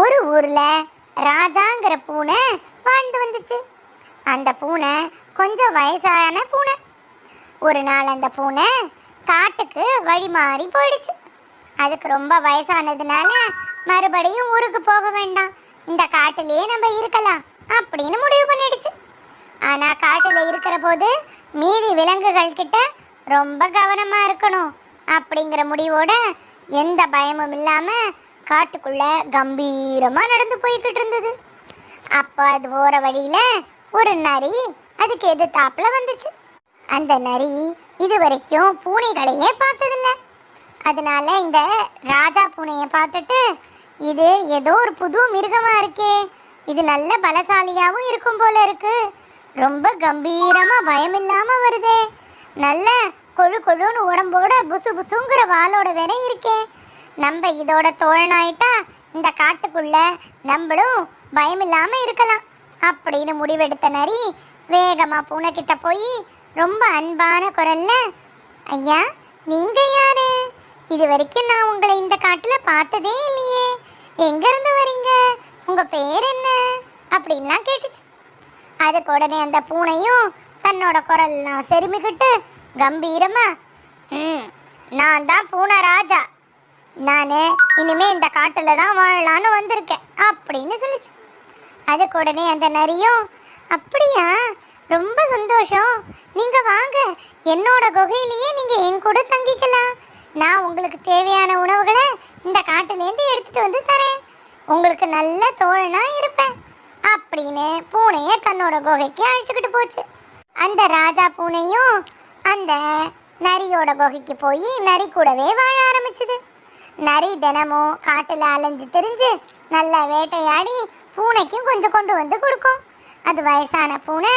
ஒரு ஊர்ல ராஜாங்கிற பூனை வாழ்ந்து வந்துச்சு. அந்த பூனை கொஞ்சம் வயசான பூனை. ஒரு நாள் அந்த பூனை காட்டுக்கு வழி மாறி போயிடுச்சு. அதுக்கு ரொம்ப வயசானதுனால மறுபடியும் ஊருக்கு போக வேண்டாம், இந்த காட்டிலேயே நம்ம இருக்கலாம் அப்படின்னு முடிவு பண்ணிடுச்சு. ஆனா காட்டுல இருக்கிற போது மீதி விலங்குகள் கிட்ட ரொம்ப கவனமா இருக்கணும் அப்படிங்கிற முடிவோட எந்த பயமும் இல்லாம காட்டுக்குள்ள கம்பீரமா நடந்து போய்கிட்டு இருந்தது. அப்ப அது போற வழியில ஒரு நரி அதுக்கு எதிர்த்தாப்புல வந்துச்சு. அந்த நரி இது வரைக்கும் பூனைகளையே பார்த்ததில்ல. அதனால இந்த ராஜா பூனையை பார்த்துட்டு, இது ஏதோ ஒரு புது மிருகமா இருக்கே, இது நல்ல பலசாலியாவும் இருக்கும் போல இருக்கு, ரொம்ப கம்பீரமா பயம் இல்லாம வருதே, நல்ல கொழு கொழுன்னு உடம்போட புசு புசுங்கிற வாளோட வேற இருக்கே, நம்ம இதோட தோழனாயிட்டா இந்த காட்டுக்குள்ள நம்மளும் பயம் இல்லாம இருக்கலாம் அப்படின்னு முடிவெடுத்த நரி வேகமா பூனை கிட்ட போய் ரொம்ப அன்பான குரல்ல, ஐயா நீங்க யாரு? இது வரைக்கும் நான் உங்களை இந்த காட்டுல பார்த்ததே இல்லையே, எங்க இருந்து வரீங்க, உங்க பேர் என்ன அப்படின்லாம் கேட்டுச்சு. அதுக்கு உடனே அந்த பூனையும் தன்னோட குரல்லாம் செருமிக்கிட்டு கம்பீரமா, நான் தான் பூனை ராஜா, நான் இனிமே இந்த காட்டுல தான் வாழலான்னு வந்திருக்கேன் அப்படின்னு சொல்லிச்சு. அதுக்கு உடனே அந்த நரியும், அப்படியா, ரொம்ப சந்தோஷம், நீங்க வாங்க, என்னோட குகையிலேயே நீங்க என் கூட தங்கிக்கலாம், நான் உங்களுக்கு தேவையான உணவுகளை இந்த காட்டுலேருந்து எடுத்துட்டு வந்து தரேன், உங்களுக்கு நல்ல தோழனா இருப்பேன் அப்படின்னு பூனையை தன்னோட குகைக்கு அழைச்சிக்கிட்டு போச்சு. அந்த ராஜா பூனையும் அந்த நரியோட குகைக்கு போய் நரி கூடவே வாழ ஆரம்பிச்சுது. நரி தினமும் காட்டுல அலைஞ்சு திரிஞ்சு நல்லா வேட்டையாடி பூனைக்கும் கொஞ்சம் கொண்டு வந்து கொடுக்கும். அது வயசான பூனை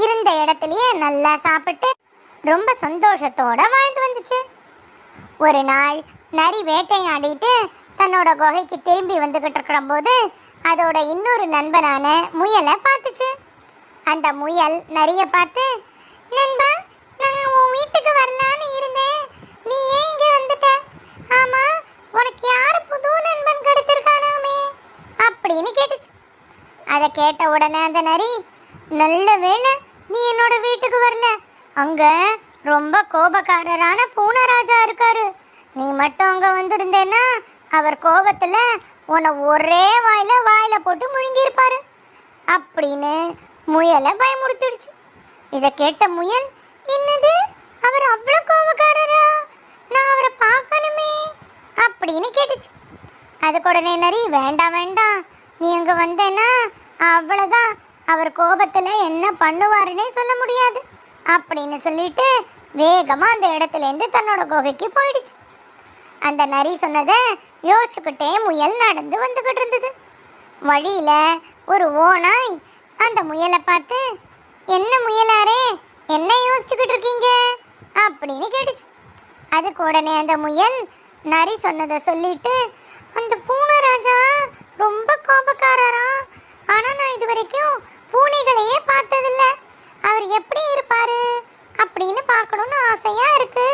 இருந்த இடத்துலயே நல்லா சாப்பிட்டு ரொம்ப சந்தோஷத்தோட வாழ்ந்து வந்துச்சு. ஒரு நாள் நரி வேட்டையாடிட்டு தன்னோட குகைக்கு திரும்பி வந்துகிட்டு இருக்கிற போது அதோட இன்னொரு நண்பனான முயலை பார்த்துச்சு. அந்த முயல் நரிய பார்த்து, நண்பா, நான் உன் வீட்டுக்கு வரலான்னு இருந்தேன், நீ ஏன் இங்கே வந்துட்ட? ஆமா, உனக்கு யாரு புது நண்பன் கிடைச்சிருக்கானாமே அப்படின்னு கேட்டுச்சு. அதை கேட்ட உடனே அந்த நரி, நல்ல வேளை நீ என்னோட வீட்டுக்கு வரல, அங்க ரொம்ப கோபக்காரரான பூனராஜா இருக்காரு, நீ மட்டும் அங்க வந்திருந்தேன்னா அவர் கோபத்துல உன்னை ஒரே வாயில போட்டு முழுங்கியிருப்பாரு அப்படின்னு முயலை பயமுறுத்திடுச்சு. இதை கேட்ட முயல், என்னது, அவர் அவ்வளோ கோபக்காரரா, நான் அவரை பார்க்கணுமே அப்படின்னு கேட்டுச்சு. அதுக்கு உடனே நரி, வேண்டாம் வேண்டாம், நீ அங்கே வந்தேன்னா அவ்வளோதான், அவர் கோபத்தில் என்ன பண்ணுவாருன்னே சொல்ல முடியாது அப்படின்னு சொல்லிட்டு வேகமாக அந்த இடத்துலேருந்து தன்னோட குகைக்கு போயிடுச்சு. அந்த நரி சொன்னதை யோசிச்சுக்கிட்டே முயல் நடந்து வந்துக்கிட்டு இருந்தது. வழியில் ஒரு ஓநாய் அந்த முயலை பார்த்து, என்ன முயலாரே, என்ன யோசிச்சுக்கிட்டு இருக்கீங்க அப்படின்னு கேட்டுச்சு. அதுக்கு உடனே அந்த முயல் நரி சொன்னதை சொல்லிட்டு, அந்த பூனை ராஜா ரொம்ப கோபக்காரரா, ஆனால் நான் இது வரைக்கும் பூனைகளையே பார்த்ததில்ல, அவர் எப்படி இருப்பாரு அப்படின்னு பார்க்கணுன்னு ஆசையாக இருக்கு,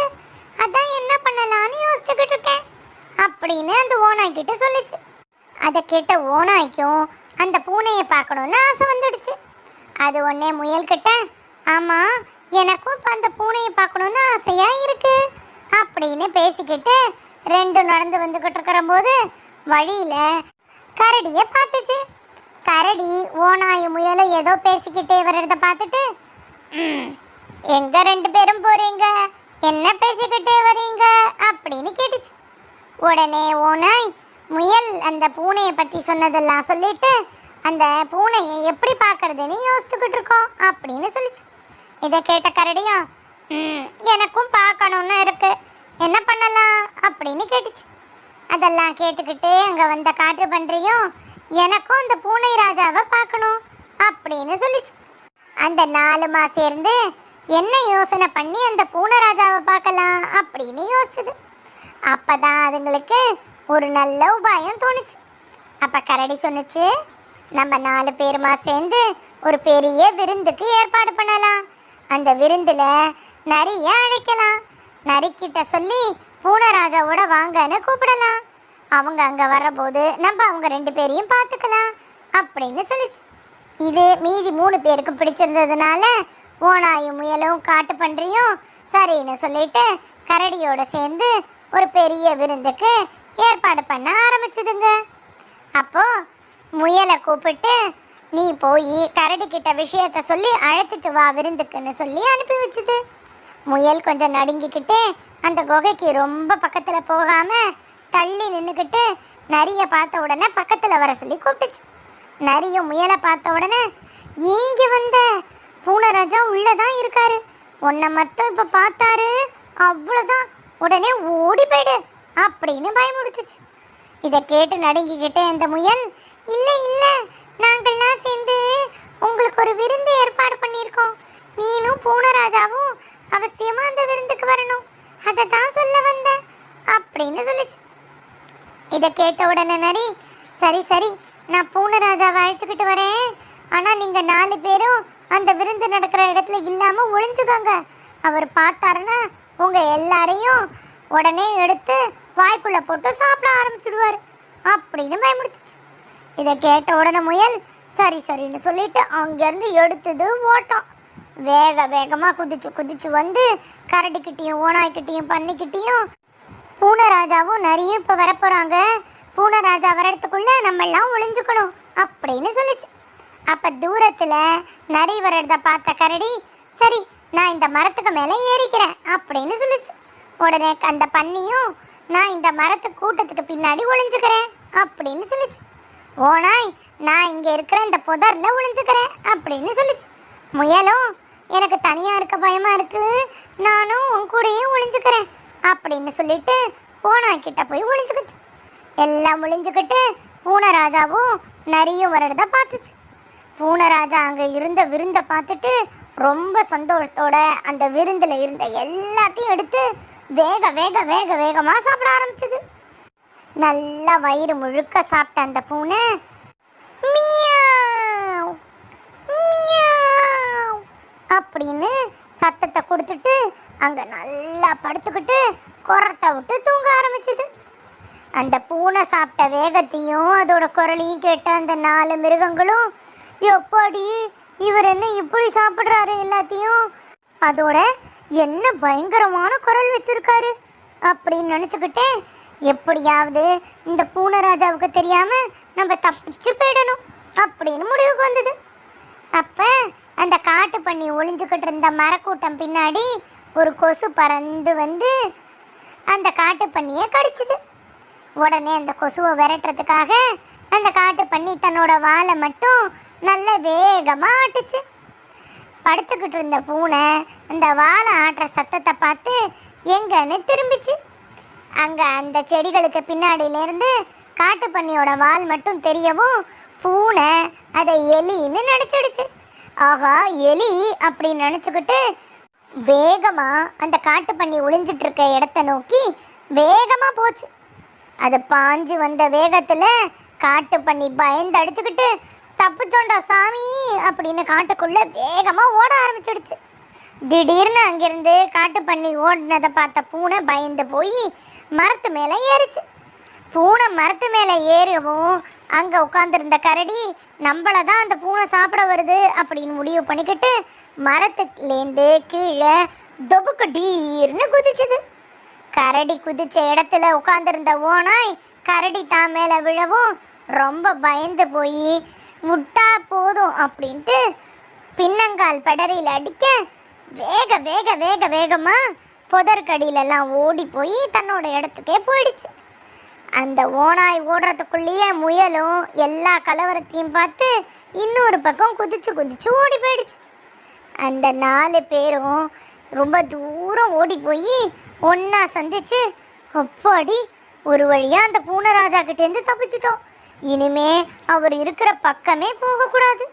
அதான் என்ன பண்ணலான்னு யோசிச்சுக்கிட்டு இருக்கேன் அப்படின்னு அந்த ஓநாய் கிட்ட சொல்லிச்சு. அதை கேட்ட ஓநாய்க்கும் அந்த பூனையை பார்க்கணுன்னு ஆசை வந்துடுச்சு. அது உடனே முயல்கிட்ட, ஆமாம், எனக்கும் இப்போ அந்த பூனையை பார்க்கணுன்னு ஆசையாக இருக்கு அப்படின்னு பேசிக்கிட்டு ரெண்டும் நடந்து வந்துக்கிட்டு இருக்கிற போது வழியில் கரடியை பார்த்துச்சு. கரடி ஓநாய் முயலை ஏதோ பேசிக்கிட்டே வர்றத பார்த்துட்டு, எங்க ரெண்டு பேரும் போறீங்க, என்ன பேசிக்கிட்டே வரீங்க அப்படின்னு கேட்டுச்சு. உடனே ஓநாய் முயல் அந்த பூனையை பற்றி சொன்னதெல்லாம் சொல்லிட்டு, அந்த பூனையை எப்படி பார்க்கறதுன்னு யோசிச்சுக்கிட்டு இருக்கோம் அப்படின்னு சொல்லிச்சு. இதை கேட்ட கரடியா, எனக்கும் பார்க்கணுன்னு இருக்கு, என்ன பண்ணலாம் அப்படின்னு கேட்டுச்சு. அதெல்லாம் கேட்டுக்கிட்டு அங்கே வந்த காற்று பன்றியும், எனக்கும் அந்த பூனை ராஜாவை பார்க்கணும் அப்படின்னு சொல்லிச்சு. அந்த 4 மாசம் சேர்ந்து என்ன யோசனை பண்ணி அந்த பூனை ராஜாவை பார்க்கலாம் அப்படின்னு யோசிச்சுது. அப்பதான் அதுங்களுக்கு ஒரு நல்ல உபாயம் தோணுச்சு. அப்ப கரடி சொன்னுச்சு, நம்ம 4 பேருமா சேர்ந்து ஒரு பெரிய விருந்துக்கு ஏற்பாடு பண்ணலாம், அந்த விருந்துல நரிய அழைக்கலாம், நரிக்கிட்ட சொல்லி பூனை ராஜாவோட வாங்கன்னு கூப்பிடலாம், அவங்க அங்கே வரபோது நம்ம அவங்க 2 பேரையும் பார்த்துக்கலாம் அப்படின்னு சொல்லிச்சு. இது மீதி 3 பேருக்கு பிடிச்சிருந்ததுனால ஓனாயும் முயலும் காட்டு பன்றியும் சரின்னு சொல்லிட்டு கரடியோட சேர்ந்து ஒரு பெரிய விருந்துக்கு ஏற்பாடு பண்ண ஆரம்பிச்சுதுங்க. அப்போ முயலை கூப்பிட்டு நீ போய் கரடி கிட்ட விஷயத்த சொல்லி அழைச்சிட்டு வா விருந்துக்குன்னு சொல்லி அனுப்பி வச்சுது. முயல் கொஞ்சம் நடுங்கிக்கிட்டு அந்த குகைக்கு ரொம்ப பக்கத்தில் போகாம தள்ளி நின்றுக்கிட்டு நரியை பார்த்த உடனே பக்கத்தில் வர சொல்லி கூப்பிட்டுச்சு. நரியும் முயலை பார்த்த உடனே ஏங்க வந்த, பூனராஜா உள்ளதான் இருக்காரு, உன்னை மட்டும் இப்போ பார்த்தாரு, அவ்வளோதான், உடனே ஓடி போயிடு அப்படின்னு பயமுடுத்துச்சு. இதை கேட்டு நடுங்கிக்கிட்டே அந்த முயல் இல்லை இல்லை, நாங்கள்லாம் சேர்ந்து உங்களுக்கு ஒரு விருந்து ஏற்பாடு பண்ணியிருக்கோம், நீனும் பூனராஜாவும் அவசியமா அந்த விருந்துக்கு வரணும், அதை தான் சொல்ல வந்தேன் அப்படின்னு சொல்லிச்சு. இதை கேட்ட உடனே நரி சரி சரி நான் பூனராஜாவை அழைச்சிக்கிட்டு வரேன், ஆனால் நீங்கள் 4 பேரும் அந்த விருந்து நடக்கிற இடத்துல இல்லாமல் ஒளிஞ்சுக்கோங்க, அவர் பார்த்தாருன்னா உங்கள் எல்லாரையும் உடனே எடுத்து வாய்க்குள்ளே போட்டு சாப்பிட ஆரம்பிச்சுடுவார் அப்படின்னு பயமுடுத்துச்சு. இதை கேட்ட உடனே முயல் சரி சரின்னு சொல்லிட்டு அங்கேருந்து எடுத்தது ஓட்டம். வேக வேகமாக குதிச்சு வந்து கரடிக்கிட்டேயும் ஓனாய்கிட்டையும் பன்னிக்கிட்டேயும் பூனராஜாவும் நரியும் இப்போ வரப்போகிறாங்க, பூனராஜா வரத்துக்குள்ளே நம்மெல்லாம் ஒளிஞ்சுக்கணும் அப்படின்னு சொல்லிச்சு. அப்போ தூரத்தில் நரி வர்றத பார்த்த கரடி சரி நான் இந்த மரத்துக்கு மேலே ஏறிக்கிறேன் அப்படின்னு சொல்லிச்சு. உடனே அந்த பன்னியும் நான் இந்த மரத்து கூட்டத்துக்கு பின்னாடி ஒளிஞ்சுக்கிறேன் அப்படின்னு சொல்லிச்சு. ஓனாய் நான் இங்கே இருக்கிற இந்த புதரில் ஒளிஞ்சுக்கிறேன் அப்படின்னு சொல்லிச்சு. முயலும் எனக்கு தனியாக இருக்க பயமாக இருக்குது, நானும் உன் கூடயே ஒளிஞ்சுக்கிறேன் அப்படின்னு சொல்லிட்டு ஓனாய்கிட்ட போய் ஒளிஞ்சுக்கிச்சு. எல்லாம் ஒளிஞ்சுக்கிட்டு பூனராஜாவும் நரியும் வர்றத பார்த்துச்சு. பூனராஜா அங்கே இருந்த விருந்தை பார்த்துட்டு ரொம்ப சந்தோஷத்தோட அந்த விருந்தில் இருந்த எல்லாத்தையும் எடுத்து வேக வேக வேக வேகமாக சாப்பிட ஆரம்பிச்சது. நல்லா வயிறு முழுக்க சாப்பிட்ட அந்த பூனை மியாவ் மியாவ் அப்படின்னு சத்தத்தை கொடுத்துட்டு அங்கே நல்லா படுத்துக்கிட்டு கொரட்டை விட்டு தூங்க ஆரம்பிச்சுது. அந்த பூனை சாப்பிட்ட வேகத்தையும் அதோட குரலையும் கேட்ட அந்த 4 மிருகங்களும் எப்படி இவர் என்ன இப்படி சாப்பிட்றாரு எல்லாத்தையும், அதோட என்ன பயங்கரமான குரல் வச்சிருக்காரு அப்படின்னு நினச்சிக்கிட்டே எப்படியாவது இந்த பூனராஜாவுக்கு தெரியாமல் நம்ம தப்பிச்சு போயிடணும் அப்படின்னு முடிவுக்கு வந்தது. அப்போ அந்த காட்டு பண்ணி ஒளிஞ்சுக்கிட்டு இருந்த மரக்கூட்டம் பின்னாடி ஒரு கொசு பறந்து வந்து அந்த காட்டு பண்ணியை கடிச்சுது. உடனே அந்த கொசுவை விரட்டுறதுக்காக அந்த காட்டு பண்ணி தன்னோட வாலை மட்டும் நல்ல வேகமாக ஆட்டுச்சு. படுத்துக்கிட்டு இருந்த பூனை அந்த வாழை ஆட்டுற சத்தத்தை பார்த்து எங்கன்னு திரும்பிச்சு. அங்கே அந்த செடிகளுக்கு பின்னாடியிலேருந்து காட்டு பண்ணியோட வால் மட்டும் தெரியவும் பூனை அதை எலின்னு நினச்சிடுச்சு. ஆகா எலி அப்படின்னு நினச்சிக்கிட்டு வேகமாக அந்த காட்டு பண்ணி ஒளிஞ்சிட்டு இருக்க இடத்த நோக்கி வேகமாக போச்சு. அது பாஞ்சு வந்த வேகத்தில் காட்டு பண்ணி பயந்து அடிச்சுக்கிட்டு தப்புச்சோண்டா சாமி அப்படின்னு காட்டுக்குள்ளே வேகமாக ஓட ஆரம்பிச்சிடுச்சு. திடீர்னு அங்கேருந்து காட்டு பண்ணி ஓடினதை பார்த்த பூனை பயந்து போய் மரத்து மேலே ஏறிச்சு. பூனை மரத்து மேலே ஏறவும் அங்கே உட்காந்துருந்த கரடி நம்மளை தான் அந்த பூனை சாப்பிட வருது அப்படின்னு முடிவு பண்ணிக்கிட்டு மரத்துலேருந்து கீழே தொபுக்கு டீர்னு குதிச்சுது. கரடி குதிச்ச இடத்துல உட்காந்துருந்த ஓனாய் கரடி தான் மேலே விழவும் ரொம்ப பயந்து போய் முட்டா போதும் அப்படின்ட்டு பின்னங்கால் படரியில் அடிக்க வேக வேக வேக வேகமாக புதற்கடியிலெல்லாம் ஓடி போய் தன்னோட இடத்துக்கே போயிடுச்சு. அந்த ஓனாய் ஓடுறதுக்குள்ளேயே முயலும் எல்லா கலவரத்தையும் பார்த்து இன்னொரு பக்கம் குதிச்சு குதிச்சு ஓடி போயிடுச்சு. அந்த 4 பேரும் ரொம்ப தூரம் ஓடி போய் ஒன்றா சந்திச்சு அப்பாடி ஒரு வழியாக அந்த பூனராஜா கிட்டேருந்து தப்பிச்சிட்டோம், இனிமே அவர் இருக்கிற பக்கமே போகக்கூடாது,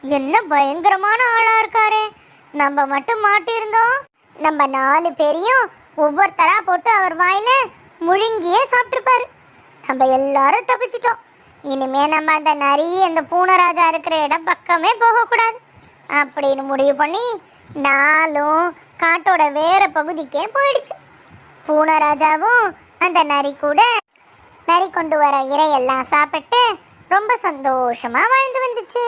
என்ன பயங்கரமான ஆளாக இருக்காரே, நம்ம மட்டும் மாட்டியிருந்தோம் நம்ம 4 பேரையும் ஒவ்வொருத்தராக போட்டு அவர் வாயில் முழுங்கியே சாப்பிட்ருப்பாரு, நம்ம எல்லாரும் தப்பிச்சிட்டோம், இனிமே நம்ம அந்த நரி அந்த பூனராஜா இருக்கிற இடம் பக்கமே போகக்கூடாது அப்படின்னு முடிவு பண்ணி 4ம் காட்டோட வேற பகுதிக்கே போயிடுச்சு. பூனராஜாவும் அந்த நரி கூட நரி கொண்டு வர இரையெல்லாம் சாப்பிட்டு ரொம்ப சந்தோஷமா வாழ்ந்து வந்துச்சு.